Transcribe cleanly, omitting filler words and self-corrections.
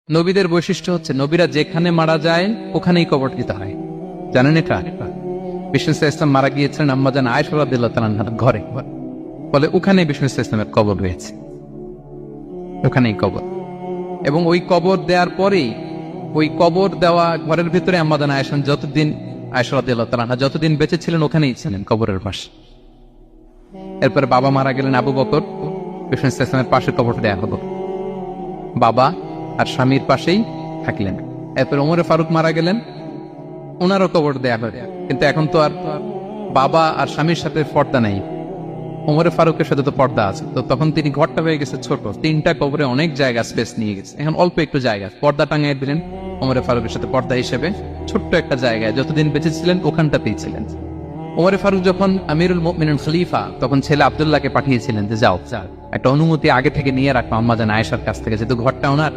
নবীদের বৈশিষ্ট্য হচ্ছে নবীরা যেখানে মারা যায় ওখানেই কবর দিতে হয়। জানেন এটা? বিষ্ণু ইসলাম মারা গিয়েছিলেন আম্মাজান আয়েশা রাদিয়াল্লাহু তাআলার ঘরে, ফলে ওখানে বিষ্ণু ইসলামের কবর রয়েছে, ওখানেই কবর। এবং ওই কবর দেওয়ার পরেই ওই কবর দেওয়া ঘরের ভিতরে আম্মাজান আয়েশা রাদিয়াল্লাহু তাআলা যতদিন বেঁচে ছিলেন ওখানেই ছিলেন কবরের পাশে। এরপরে বাবা মারা গেলেন আবু বকর, বিষ্ণু ইসলামের পাশে কবর দেয়া হলো, বাবা আর স্বামীর পাশেই থাকলেন। এরপরে ওমরে ফারুক মারা গেলেন, ওনারও কবর দেয়া হলো। কিন্তু এখন তো আর বাবা আর স্বামীর সাথে পর্দা নেই, ওমরে ফারুকের সাথে তো পর্দা আছে। তো তখন তিনি ঘরটা হয়ে গেছে ছোট, তিনটা কবরে অনেক জায়গা স্পেস নিয়ে গেছে। এখন অল্প একটু জায়গা পর্দা টাঙিয়ে দিলেন ওমরে ফারুকের সাথে পর্দা হিসেবে, ছোট্ট একটা জায়গায় যতদিন বেঁচে ছিলেন ওখানটাতেই ছিলেন। ওমরে ফারুক যখন আমিরুল মুমিনিন খলিফা, তখন ছেলে আব্দুল্লাহকে পাঠিয়েছিলেন যে যাও একটা অনুমতি আগে থেকে নিয়ে রাখো আম্মাজান আয়েশার কাছ থেকে, যেহেতু ঘরটা ওনার,